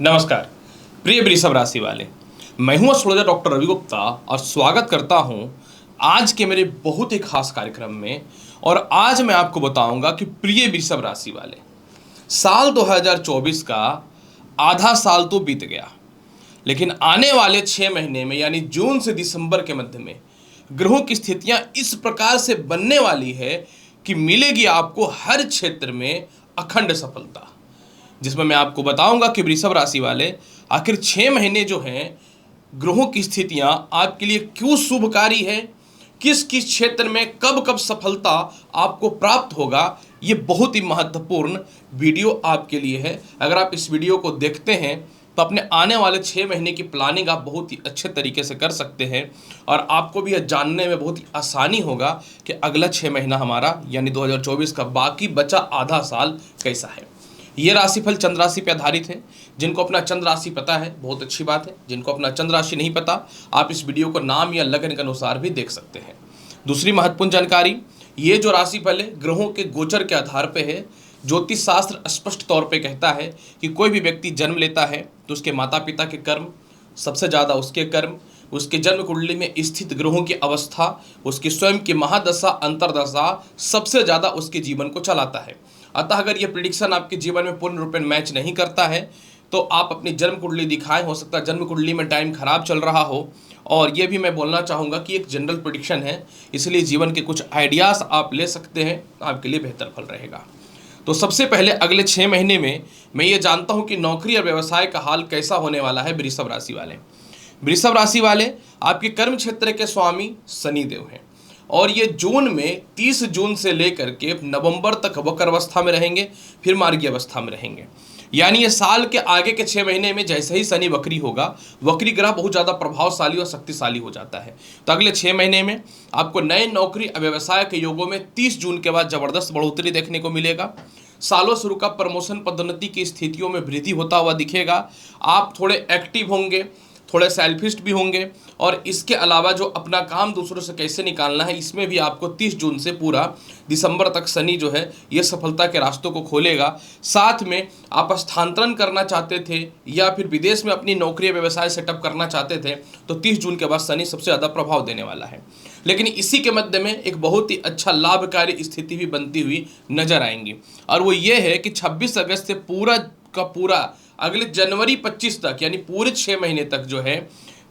नमस्कार प्रिय वृषभ राशि वाले। मैं हूं एस्ट्रोलॉजर डॉक्टर रवि गुप्ता और स्वागत करता हूं आज के मेरे बहुत ही खास कार्यक्रम में। और आज मैं आपको बताऊंगा कि प्रिय वृषभ राशि वाले, साल 2024 का आधा साल तो बीत गया, लेकिन आने वाले 6 महीने में यानी जून से दिसंबर के मध्य में ग्रहों की स्थितियां इस प्रकार से बनने वाली है कि मिलेगी आपको हर क्षेत्र में अखंड सफलता, जिसमें मैं आपको बताऊंगा कि वृषभ राशि वाले आखिर 6 महीने जो हैं ग्रहों की स्थितियां आपके लिए क्यों शुभकारी है, किस किस क्षेत्र में कब कब सफलता आपको प्राप्त होगा। ये बहुत ही महत्वपूर्ण वीडियो आपके लिए है। अगर आप इस वीडियो को देखते हैं तो अपने आने वाले 6 महीने की प्लानिंग आप बहुत ही अच्छे तरीके से कर सकते हैं और आपको भी यह जानने में बहुत ही आसानी होगा कि अगला 6 महीना हमारा यानी 2024 का बाकी बचा आधा साल कैसा है। ये राशिफल चंद्र राशि पर आधारित है। जिनको अपना चंद्र राशि पता है बहुत अच्छी बात है, जिनको अपना चंद्र राशि नहीं पता आप इस वीडियो को नाम या लगन के अनुसार भी देख सकते हैं। दूसरी महत्वपूर्ण जानकारी, ये जो राशिफल है ग्रहों के गोचर के आधार पर है। ज्योतिष शास्त्र स्पष्ट तौर पे कहता है कि कोई भी व्यक्ति जन्म लेता है तो उसके माता पिता के कर्म, सबसे ज़्यादा उसके कर्म, उसके जन्म कुंडली में स्थित ग्रहों की अवस्था, उसकी स्वयं की महादशा अंतरदशा सबसे ज़्यादा उसके जीवन को चलाता है। अतः अगर ये प्रिडिक्शन आपके जीवन में पूर्ण रूप में मैच नहीं करता है तो आप अपनी जन्म कुंडली दिखाएं। हो सकता है जन्म कुंडली में टाइम खराब चल रहा हो। और ये भी मैं बोलना चाहूँगा कि एक जनरल प्रिडिक्शन है, इसलिए जीवन के कुछ आइडियाज़ आप ले सकते हैं, आपके लिए बेहतर फल रहेगा। तो सबसे पहले अगले 6 महीने में मैं ये जानता हूँ कि नौकरी और व्यवसाय का हाल कैसा होने वाला है। वृषभ राशि वाले, वृषभ राशि वाले आपके कर्म क्षेत्र के स्वामी शनिदेव हैं और ये जून में 30 जून से लेकर के नवंबर तक वक्र अवस्था में रहेंगे, फिर मार्गी अवस्था में रहेंगे। यानी ये साल के आगे के 6 महीने में जैसे ही शनि वक्री होगा, वक्री ग्रह बहुत ज़्यादा प्रभावशाली और शक्तिशाली हो जाता है। तो अगले 6 महीने में आपको नए नौकरी और व्यवसाय के योगों में 30 जून के बाद ज़बरदस्त बढ़ोतरी देखने को मिलेगा। सालों शुरू का प्रमोशन पदोन्नति की स्थितियों में वृद्धि होता हुआ दिखेगा। आप थोड़े एक्टिव होंगे, थोड़े सेल्फिस्ट भी होंगे और इसके अलावा जो अपना काम दूसरों से कैसे निकालना है इसमें भी आपको 30 जून से पूरा दिसंबर तक शनि जो है ये सफलता के रास्तों को खोलेगा। साथ में आप स्थानांतरण करना चाहते थे या फिर विदेश में अपनी नौकरी व्यवसाय सेटअप करना चाहते थे तो 30 जून के बाद शनि सबसे ज़्यादा प्रभाव देने वाला है। लेकिन इसी के मध्य में एक बहुत ही अच्छा लाभकारी स्थिति भी बनती हुई नजर आएंगी और वो ये है कि 26 अगस्त से पूरा का पूरा अगले जनवरी 25 तक यानी पूरे 6 महीने तक जो है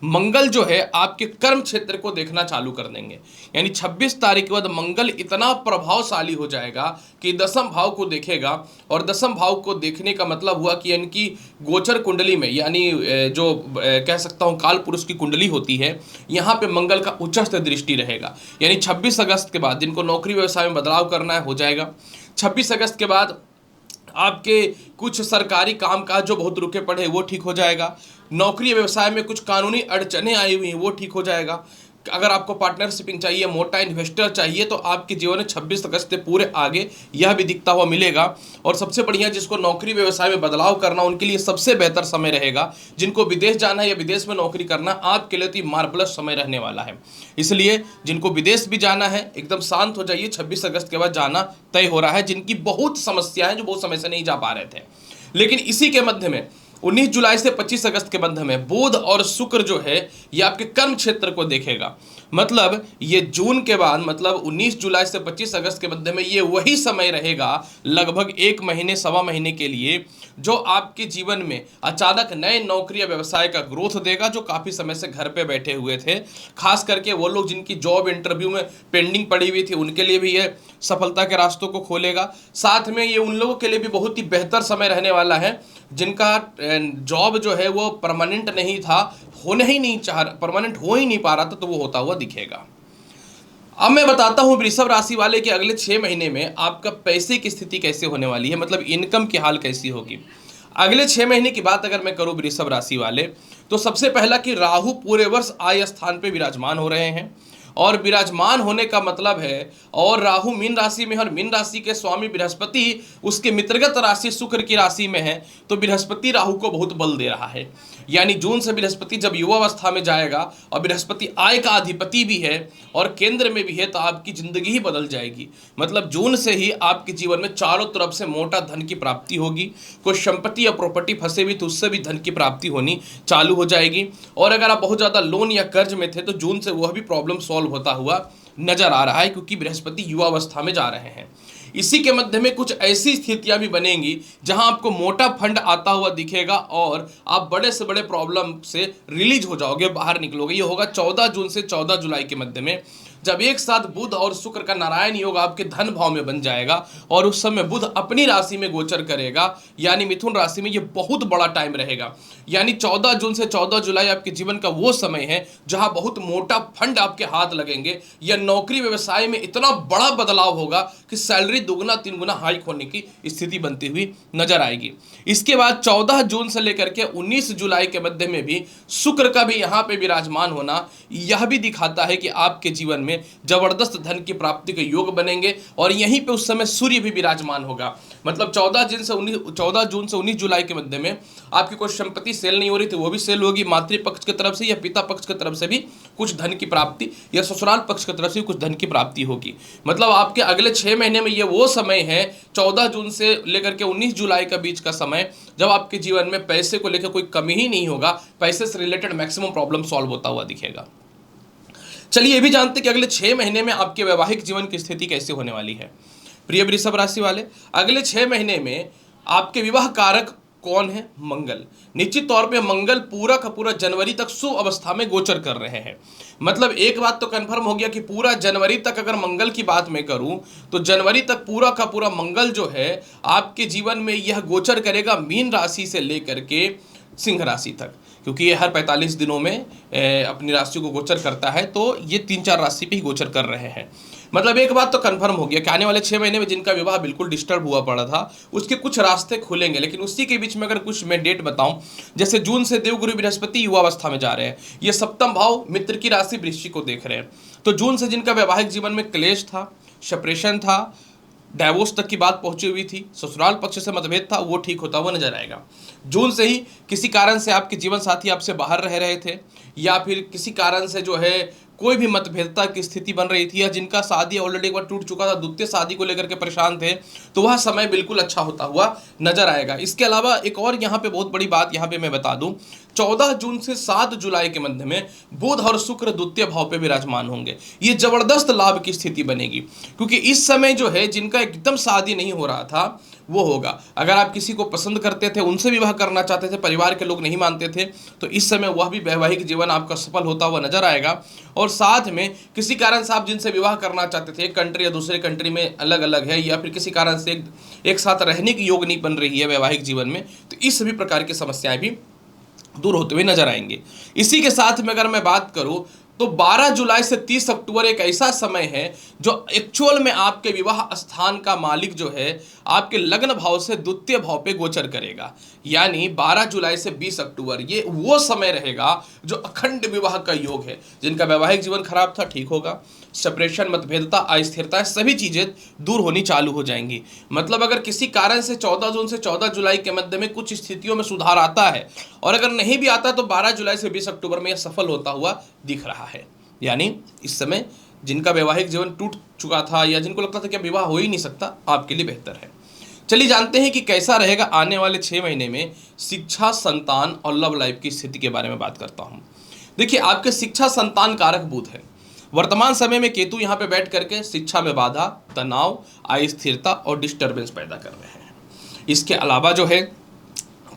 मंगल जो है आपके कर्म क्षेत्र को देखना चालू कर देंगे। यानी 26 तारीख के बाद मंगल इतना प्रभावशाली हो जाएगा कि दसम भाव को देखेगा और दसम भाव को देखने का मतलब हुआ कि इनकी गोचर कुंडली में यानी जो कह सकता हूँ काल पुरुष की कुंडली होती है, यहाँ पे मंगल का उच्चस्थ दृष्टि रहेगा। यानी 26 अगस्त के बाद जिनको नौकरी व्यवसाय में बदलाव करना है हो जाएगा। 26 अगस्त के बाद आपके कुछ सरकारी कामकाज जो बहुत रुके पड़े वो ठीक हो जाएगा। नौकरी व्यवसाय में कुछ कानूनी अड़चनें आई हुई हैं वो ठीक हो जाएगा। अगर आपको पार्टनरशिपिंग चाहिए, मोटा इन्वेस्टर चाहिए तो आपके जीवन में 26 अगस्त से पूरे आगे यह भी दिखता हुआ मिलेगा। और सबसे बढ़िया जिसको नौकरी व्यवसाय में बदलाव करना उनके लिए सबसे बेहतर समय रहेगा। जिनको विदेश जाना है या विदेश में नौकरी करना आपके लिए तो ये मार्वलस समय रहने वाला है। इसलिए जिनको विदेश भी जाना है एकदम शांत हो जाइए, 26 अगस्त के बाद जाना तय हो रहा है। जिनकी बहुत समस्याएं जो बहुत समय से नहीं जा पा रहे थे, लेकिन इसी के मध्य में 19 जुलाई से 25 अगस्त के मध्य में बुध और शुक्र जो है ये आपके कर्म क्षेत्र को देखेगा। मतलब ये जून के बाद मतलब 19 जुलाई से 25 अगस्त के मध्य में ये वही समय रहेगा लगभग 1 महीने सवा महीने के लिए जो आपके जीवन में अचानक नए नौकरी या व्यवसाय का ग्रोथ देगा। जो काफ़ी समय से घर पे बैठे हुए थे, खास करके वो लोग जिनकी जॉब इंटरव्यू में पेंडिंग पड़ी हुई थी उनके लिए भी ये सफलता के रास्तों को खोलेगा। साथ में ये उन लोगों के लिए भी बहुत ही बेहतर समय रहने वाला है जिनका जॉब जो है वो परमानेंट नहीं था, होने ही नहीं चाह परमानेंट हो ही नहीं पा रहा था, तो वो होता हुआ दिखेगा। अब मैं बताता हूँ वृषभ राशि वाले कि अगले 6 महीने में आपका पैसे की स्थिति कैसे होने वाली है, मतलब इनकम की हाल कैसी होगी। अगले 6 महीने की बात अगर मैं करूँ वृषभ राशि वाले तो सबसे पहला कि राहु पूरे वर्ष आय स्थान पे विराजमान हो रहे हैं और विराजमान होने का मतलब है, और राहु मीन राशि में है और मीन राशि के स्वामी बृहस्पति उसके मित्रगत राशि शुक्र की राशि में है, तो बृहस्पति राहु को बहुत बल दे रहा है। यानी जून से बृहस्पति जब युवावस्था में जाएगा और बृहस्पति आय का अधिपति भी है और केंद्र में भी है, तो आपकी जिंदगी ही बदल जाएगी। मतलब जून से ही आपके जीवन में चारों तरफ से मोटा धन की प्राप्ति होगी। कोई संपत्ति या प्रॉपर्टी फंसे हुई तो उससे भी धन की प्राप्ति होनी चालू हो जाएगी। और अगर आप बहुत ज़्यादा लोन या कर्ज में थे तो जून से वह भी प्रॉब्लम सॉल्व होता हुआ नजर आ रहा है, क्योंकि बृहस्पति युवावस्था में जा रहे हैं। इसी के मध्य में कुछ ऐसी स्थितियां भी बनेंगी जहां आपको मोटा फंड आता हुआ दिखेगा और आप बड़े से बड़े प्रॉब्लम से रिलीज हो जाओगे, बाहर निकलोगे। ये होगा 14 जून से 14 जुलाई के मध्य में, जब एक साथ बुध और शुक्र का नारायण योग आपके धन भाव में बन जाएगा और उस समय बुध अपनी राशि में गोचर करेगा, यानी मिथुन राशि में। ये बहुत बड़ा टाइम रहेगा। यानी 14 जून से 14 जुलाई आपके जीवन का वो समय है जहां बहुत मोटा फंड आपके हाथ लगेंगे, या नौकरी व्यवसाय में इतना बड़ा बदलाव होगा कि सैलरी दुगना 3 गुना हाइक होने की स्थिति बनती हुई नजर आएगी। इसके बाद 14 जून से लेकर के 19 जुलाई के मध्य में भी शुक्र का भी यहाँ पे विराजमान होना यह भी दिखाता है कि आपके जीवन में जबरदस्त धन की प्राप्ति के योग बनेंगे। और यहीं पे उस समय सूर्य भी विराजमान होगा। मतलब 14 जून से 19 जुलाई के मध्य में आपकी कोई संपत्ति सेल नहीं हो रही थी, वो भी सेल होगी। मातृपक्ष की तरफ से या पिता पक्ष की तरफ से भी कुछ धन की प्राप्ति, या ससुराल पक्ष की तरफ से कुछ धन की प्राप्ति होगी। मतलब आपके अगले 6 महीने में ये वो समय है, 14 जून से लेकर के 19 जुलाई का बीच का समय, जब आपके जीवन में पैसे को लेकर कोई कमी ही नहीं होगा। पैसे से रिलेटेड मैक्सिमम प्रॉब्लम सॉल्व होता हुआ दिखेगा। चलिए ये भी जानते हैं कि अगले 6 महीने में आपके वैवाहिक जीवन की स्थिति कैसे होने वाली है। प्रिय वृषभ राशि वाले, अगले 6 महीने में आपके विवाह कारक कौन है? मंगल। निश्चित तौर पे मंगल पूरा का पूरा जनवरी तक शुभ अवस्था में गोचर कर रहे हैं। मतलब एक बात तो कंफर्म हो गया कि पूरा जनवरी तक, अगर मंगल की बात मैं करूं तो जनवरी तक पूरा का पूरा मंगल जो है आपके जीवन में यह गोचर करेगा मीन राशि से लेकर के सिंह राशि तक, क्योंकि ये हर 45 दिनों में अपनी राशि को गोचर करता है। तो ये 3-4 राशि पे ही गोचर कर रहे हैं। मतलब एक बात तो कंफर्म हो गया कि आने वाले 6 महीने में जिनका विवाह बिल्कुल डिस्टर्ब हुआ पड़ा था उसके कुछ रास्ते खुलेंगे। लेकिन उसी के बीच में अगर कुछ मैं डेट बताऊं, जैसे जून से देवगुरु बृहस्पति युवावस्था में जा रहे हैं, ये सप्तम भाव मित्र की राशि वृश्चिक को देख रहे हैं। तो जून से जिनका वैवाहिक जीवन में क्लेश था, सेपरेशन था, डाइवोर्स तक की बात पहुंची हुई थी, ससुराल पक्ष से मतभेद था, वो ठीक होता हुआ नजर आएगा। जून से ही किसी कारण से आपके जीवन साथी आपसे बाहर रह रहे थे, या फिर किसी कारण से जो है कोई भी मतभेदता की स्थिति बन रही थी, या जिनका शादी ऑलरेडी एक बार टूट चुका था, द्वितीय शादी को लेकर के परेशान थे, तो वह समय बिल्कुल अच्छा होता हुआ नजर आएगा। इसके अलावा एक और यहाँ पे बहुत बड़ी बात यहाँ पे मैं बता दूं, 14 जून से 7 जुलाई के मध्य में बुध और शुक्र द्वितीय भाव पे विराजमान होंगे। ये जबरदस्त लाभ की स्थिति बनेगी, क्योंकि इस समय जो है जिनका एकदम शादी नहीं हो रहा था वो होगा। अगर आप किसी को पसंद करते थे, उनसे विवाह करना चाहते थे, परिवार के लोग नहीं मानते थे, तो इस समय वह भी वैवाहिक जीवन आपका सफल होता हुआ नजर आएगा। और साथ में किसी कारण से आप जिनसे विवाह करना चाहते थे, एक कंट्री या दूसरे कंट्री में अलग अलग है, या फिर किसी कारण से एक साथ रहने की योग नहीं बन रही है वैवाहिक जीवन में, तो इस सभी प्रकार की समस्याएं भी दूर होते हुए नजर आएंगे। इसी के साथ में अगर मैं बात करूं तो 12 जुलाई से 30 अक्टूबर एक ऐसा समय है जो एक्चुअल में आपके विवाह स्थान का मालिक जो है आपके लग्न भाव से द्वितीय भाव पे गोचर करेगा। यानी 12 जुलाई से 20 अक्टूबर ये वो समय रहेगा जो अखंड विवाह का योग है। जिनका वैवाहिक जीवन खराब था ठीक होगा, सेपरेशन, मतभेदता, अस्थिरता, सभी चीजें दूर होनी चालू हो जाएंगी। मतलब अगर किसी कारण से 14 जून से 14 जुलाई के मध्य में कुछ स्थितियों में सुधार आता है, और अगर नहीं भी आता तो 12 जुलाई से 20 अक्टूबर में यह सफल होता हुआ दिख रहा है। यानी इस समय जिनका वैवाहिक जीवन टूट चुका था या जिनको लगता था कि विवाह हो ही नहीं सकता, आपके लिए बेहतर है। चलिए जानते हैं कि कैसा रहेगा आने वाले 6 महीने में शिक्षा, संतान और लव लाइफ की स्थिति के बारे में बात करता हूं। देखिए, आपके शिक्षा संतान कारक बुध है। वर्तमान समय में केतु यहाँ पे बैठ करके शिक्षा में बाधा, तनाव, अस्थिरता और डिस्टर्बेंस पैदा कर रहे हैं। इसके अलावा जो है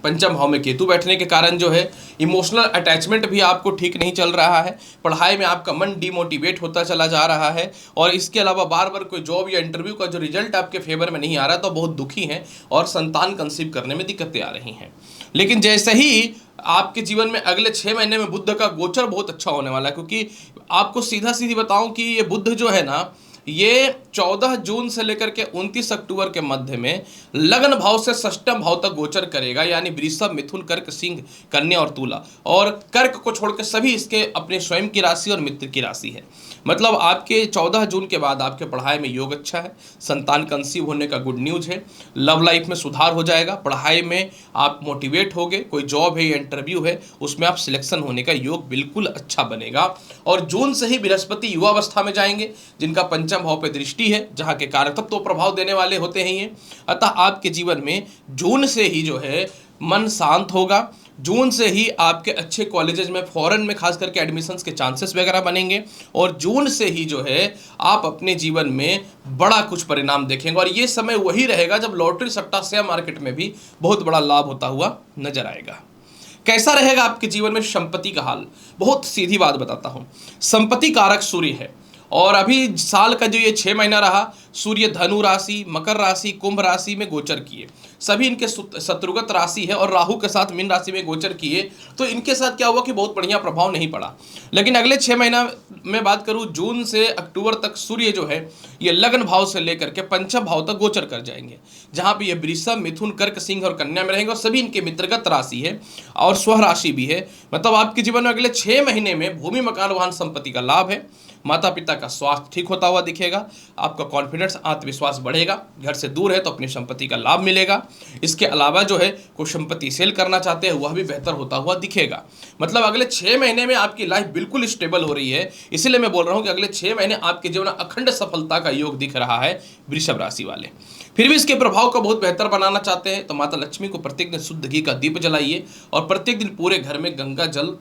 पंचम भाव में केतु बैठने के कारण जो है इमोशनल अटैचमेंट भी आपको ठीक नहीं चल रहा है। पढ़ाई में आपका मन डिमोटिवेट होता चला जा रहा है, और इसके अलावा बार बार कोई जॉब या इंटरव्यू का जो रिजल्ट आपके फेवर में नहीं आ रहा तो बहुत दुखी हैं और संतान कंसीव करने में दिक्कतें आ रही हैं। लेकिन जैसे ही आपके जीवन में अगले 6 महीने में बुध का गोचर बहुत अच्छा होने वाला है, क्योंकि आपको सीधा सीधी बताऊं कि ये बुध जो है ना, ये 14 जून से लेकर के 29 अक्टूबर के मध्य में लग्न भाव से षष्ठम भाव तक गोचर करेगा, यानी वृषभ, मिथुन, कर्क, सिंह, कन्या और तुला। और कर्क को छोड़ के सभी इसके अपने स्वयं की राशि और मित्र की राशि है। मतलब आपके 14 जून के बाद आपके पढ़ाई में योग अच्छा है, संतान कंसीव होने का गुड न्यूज है, लव लाइफ में सुधार हो जाएगा, पढ़ाई में आप मोटिवेट होगे, कोई जॉब है या इंटरव्यू है उसमें आप सिलेक्शन होने का योग बिल्कुल अच्छा बनेगा। और जून से ही बृहस्पति युवावस्था में जाएंगे, जिनका पंचम भाव पे दृष्टि है, जहाँ के कारकत्व तो प्रभाव देने वाले होते हैं ये। अतः आपके जीवन में जून से ही जो है मन शांत होगा, जून से ही आपके अच्छे कॉलेजेस में फॉरेन में खास करके एडमिशन्स के चांसेस वगैरह बनेंगे, और जून से ही जो है आप अपने जीवन में बड़ा कुछ परिणाम देखेंगे। और ये समय वही रहेगा जब लॉटरी, सट्टा, शेयर मार्केट में भी बहुत बड़ा लाभ होता हुआ नजर आएगा। कैसा रहेगा आपके जीवन में संपत्ति का हाल? बहुत सीधी बात बताता हूं, संपत्ति कारक सूर्य है, और अभी साल का जो ये 6 महीना रहा, सूर्य धनु राशि, मकर राशि, कुंभ राशि में गोचर किए, सभी इनके शत्रुगत राशि है, और राहु के साथ मीन राशि में गोचर किए, तो इनके साथ क्या हुआ कि बहुत बढ़िया प्रभाव नहीं पड़ा। लेकिन अगले 6 महीना में बात करूं, जून से अक्टूबर तक सूर्य जो है ये लग्न भाव से लेकर के पंचम भाव तक गोचर कर जाएंगे, जहां पे ये वृषभ, मिथुन, कर्क, सिंह और कन्या में रहेंगे, और सभी इनके मित्रगत राशि है और स्व राशि भी है। मतलब आपके जीवन में अगले 6 महीने में भूमि, मकान, वाहन, संपत्ति का लाभ है, माता पिता का स्वास्थ्य ठीक होता हुआ दिखेगा, आपका कॉन्फिडेंस, आत्मविश्वास बढ़ेगा, घर से दूर है तो अपनी संपत्ति का लाभ मिलेगा। इसके अलावा जो है कोई संपत्ति सेल करना चाहते हैं वह भी बेहतर होता हुआ दिखेगा। मतलब अगले 6 महीने में आपकी लाइफ बिल्कुल स्टेबल हो रही है। इसलिए मैं बोल रहा हूं कि अगले 6 महीने आपके जीवन में अखंड सफलता का योग दिख रहा है वृषभ राशि वाले। फिर भी इसके प्रभाव को बहुत बेहतर बनाना चाहते हैं तो माता लक्ष्मी को प्रत्येक दिन शुद्ध घी का दीप जलाइए, और प्रत्येक दिन पूरे घर में गंगा जल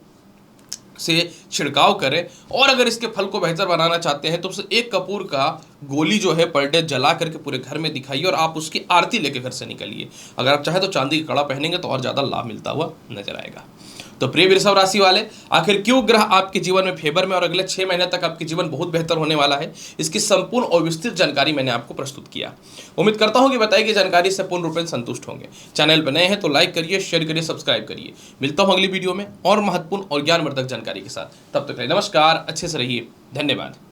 से छिड़काव करें। और अगर इसके फल को बेहतर बनाना चाहते हैं तो उसे 1 कपूर का गोली जो है पर डे जला करके पूरे घर में दिखाइए, और आप उसकी आरती लेके घर से निकलिए। अगर आप चाहें तो चांदी का कड़ा पहनेंगे तो और ज़्यादा लाभ मिलता हुआ नजर आएगा। तो प्रिय वृषभ राशि वाले, आखिर क्यों ग्रह आपके जीवन में फेवर में और अगले 6 महीने तक आपके जीवन बहुत बेहतर होने वाला है, इसकी संपूर्ण और विस्तृत जानकारी मैंने आपको प्रस्तुत किया। उम्मीद करता हूं कि बताई गई जानकारी से पूर्ण रूप से संतुष्ट होंगे। चैनल पर नए हैं तो लाइक करिए, शेयर करिए, सब्सक्राइब करिए। मिलता हूं अगली वीडियो में और महत्वपूर्ण और ज्ञानवर्धक जानकारी के साथ। तब तक नमस्कार, अच्छे से रहिए, धन्यवाद।